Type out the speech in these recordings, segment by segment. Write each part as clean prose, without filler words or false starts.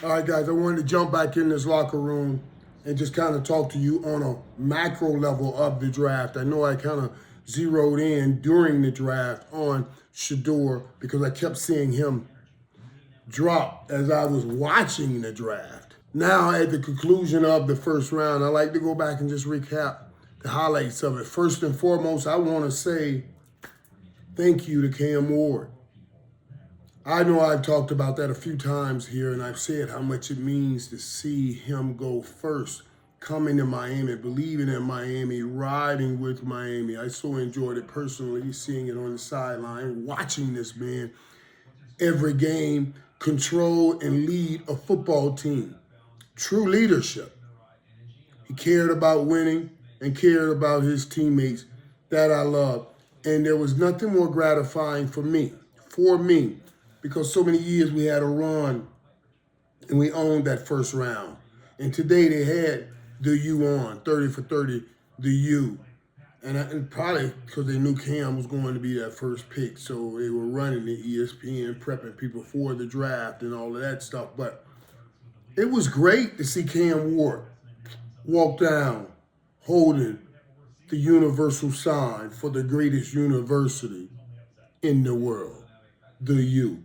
All right, guys, I wanted to jump back in this locker room and just kind of talk to you on a macro level of the draft. I know I kind of zeroed in during the draft on Shador because I kept seeing him drop as I was watching the draft. Now, at the conclusion of the first round, I like to go back and just recap the highlights of it. First and foremost, I want to say thank you to Cam Ward. I know I've talked about that a few times here, and I've said how much it means to see him go first, coming to Miami, believing in Miami, riding with Miami. I so enjoyed it personally, seeing it on the sideline, watching this man every game control and lead a football team. True leadership. He cared about winning and cared about his teammates that I love. And there was nothing more gratifying for me, because so many years we had a run and we owned that first round. And today they had the U on, 30 for 30, the U. And probably because they knew Cam was going to be that first pick, so they were running the ESPN, prepping people for the draft and all of that stuff. But it was great to see Cam Ward walk down holding the universal sign for the greatest university in the world, the U.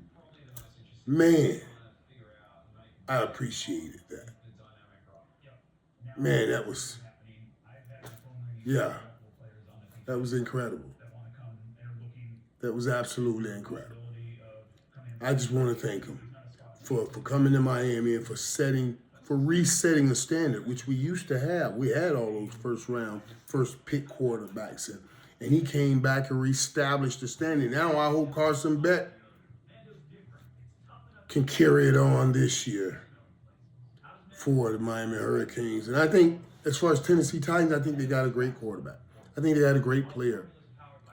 Man, I appreciated that. Man, yeah, that was incredible. That was absolutely incredible. I just want to thank him for coming to Miami and for resetting the standard, which we used to have. We had all those first pick quarterbacks, and he came back and reestablished the standard. Now I hope Carson Beck can carry it on this year for the Miami Hurricanes. And I think, as far as Tennessee Titans, I think they got a great quarterback. I think they got a great player.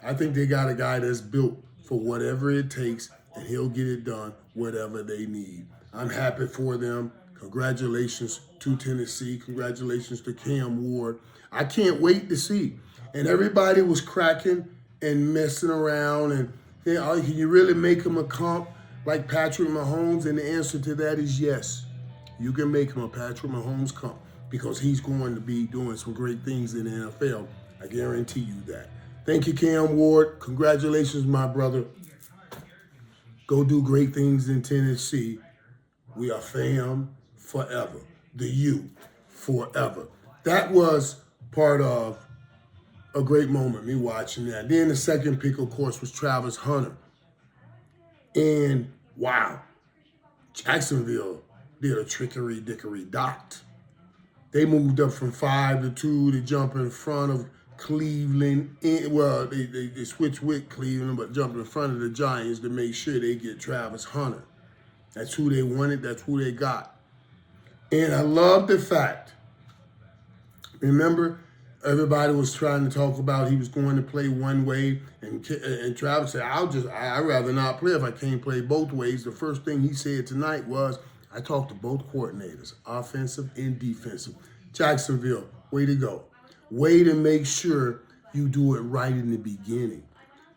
I think they got a guy that's built for whatever it takes, and he'll get it done, whatever they need. I'm happy for them. Congratulations to Tennessee. Congratulations to Cam Ward. I can't wait to see. And everybody was cracking and messing around. And can you really make him a comp like Patrick Mahomes? And the answer to that is yes. You can make him a Patrick Mahomes comp because he's going to be doing some great things in the NFL. I guarantee you that. Thank you, Cam Ward. Congratulations, my brother. Go do great things in Tennessee. We are fam forever. The U forever. That was part of a great moment, me watching that. Then the second pick, of course, was Travis Hunter. And wow, Jacksonville did a dickory dot. They moved up from 5 to 2 to jump in front of Cleveland. They switched with Cleveland, but jumped in front of the Giants to make sure they get Travis Hunter. That's who they wanted. That's who they got. And I love the fact, remember, everybody was trying to talk about he was going to play one way, and Travis said, I'd rather not play if I can't play both ways. The first thing he said tonight was, I talked to both coordinators, offensive and defensive. Jacksonville, way to go. Way to make sure you do it right in the beginning.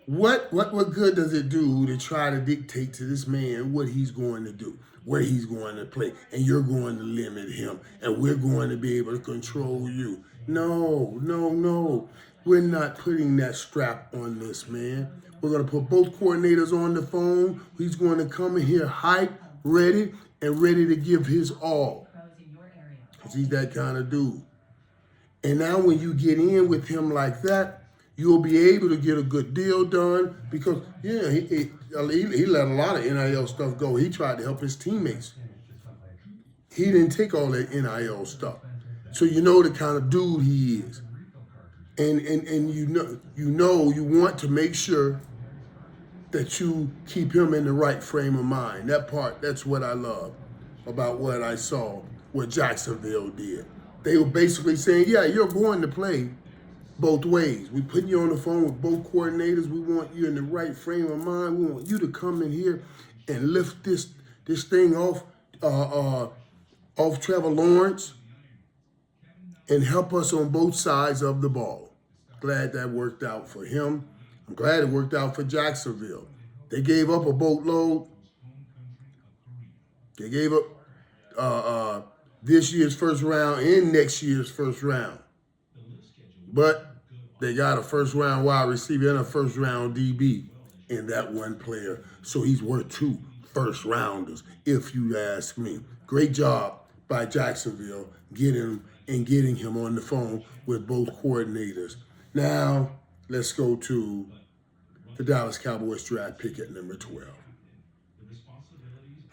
What good does it do to try to dictate to this man what he's going to do, where he's going to play, and you're going to limit him, and we're going to be able to control you? No. We're not putting that strap on this man. We're going to put both coordinators on the phone. He's going to come in here hype, ready to give his all. Because he's that kind of dude. And now when you get in with him like that, you'll be able to get a good deal done because, yeah, he let a lot of NIL stuff go. He tried to help his teammates. He didn't take all that NIL stuff. So you know the kind of dude he is. And you want to make sure that you keep him in the right frame of mind. That's what I love about what I saw, what Jacksonville did. They were basically saying, yeah, you're going to play both ways. We putting you on the phone with both coordinators. We want you in the right frame of mind. We want you to come in here and lift this thing off Trevor Lawrence and help us on both sides of the ball. Glad that worked out for him. I'm glad it worked out for Jacksonville. They gave up a boatload. They gave up this year's first round and next year's first round. But they got a first round wide receiver and a first round DB in that one player. So he's worth 2 first rounders, if you ask me. Great job by Jacksonville getting him on the phone with both coordinators. Now, let's go to the Dallas Cowboys draft pick at number 12.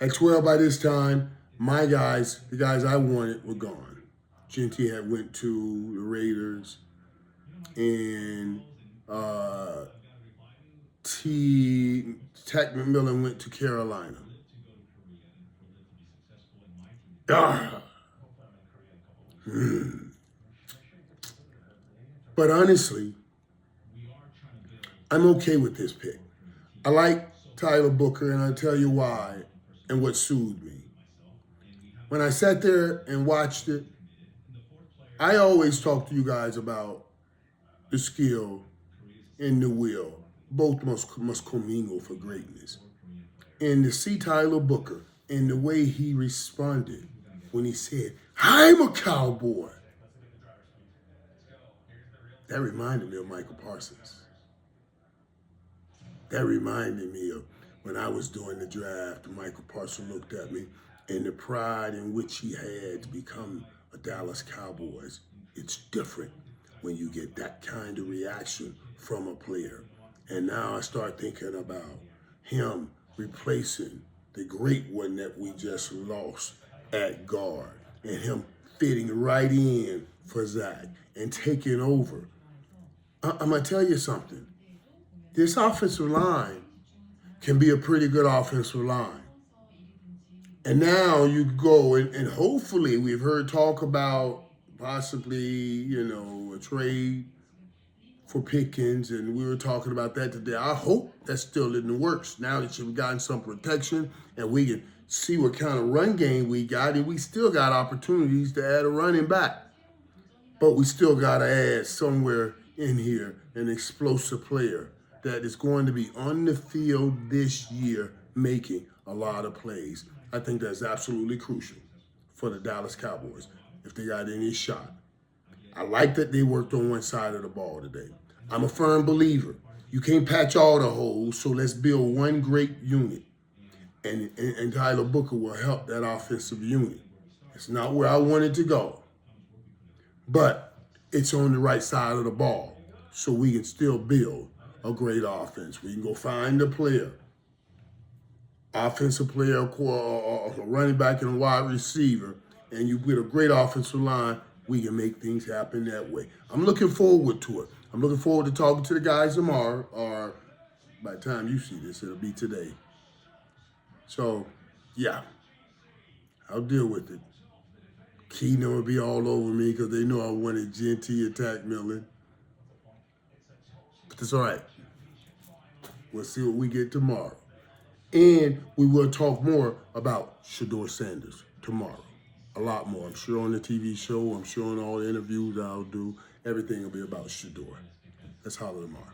At 12 by this time, my guys, the guys I wanted, were gone. Genty had went to the Raiders, and Tech McMillan went to Carolina. But honestly, I'm okay with this pick. I like Tyler Booker, and I'll tell you why and what soothed me. When I sat there and watched it, I always talk to you guys about the skill and the will. Both must commingle for greatness. And to see Tyler Booker and the way he responded when he said, "I'm a Cowboy," that reminded me of Michael Parsons. That reminded me of when I was doing the draft. Michael Parsons looked at me, and the pride in which he had to become a Dallas Cowboys. It's different when you get that kind of reaction from a player. And now I start thinking about him replacing the great one that we just lost at guard, and him fitting right in for Zach and taking over. I'm going to tell you something. This offensive line can be a pretty good offensive line. And now you go, and hopefully we've heard talk about possibly, a trade for Pickens, and we were talking about that today. I hope that's still in the works now that you've gotten some protection and we can see what kind of run game we got, and we still got opportunities to add a running back. But we still got to add somewhere in here an explosive player that is going to be on the field this year making a lot of plays. I think that's absolutely crucial for the Dallas Cowboys if they got any shot. I like that they worked on one side of the ball today. I'm a firm believer. You can't patch all the holes, so let's build one great unit. And Tyler Booker will help that offensive unit. It's not where I wanted to go, but it's on the right side of the ball, so we can still build a great offense. We can go find a player, offensive player, a running back, and a wide receiver, and you get a great offensive line. We can make things happen that way. I'm looking forward to it. I'm looking forward to talking to the guys tomorrow, or by the time you see this, it'll be today. So, yeah, I'll deal with it. Keenan will be all over me because they know I wanted Genty and Tech McMillan. But that's all right. We'll see what we get tomorrow. And we will talk more about Shedeur Sanders tomorrow. A lot more. I'm sure on the TV show, I'm sure on all the interviews I'll do, everything will be about Shedeur. Let's holler tomorrow.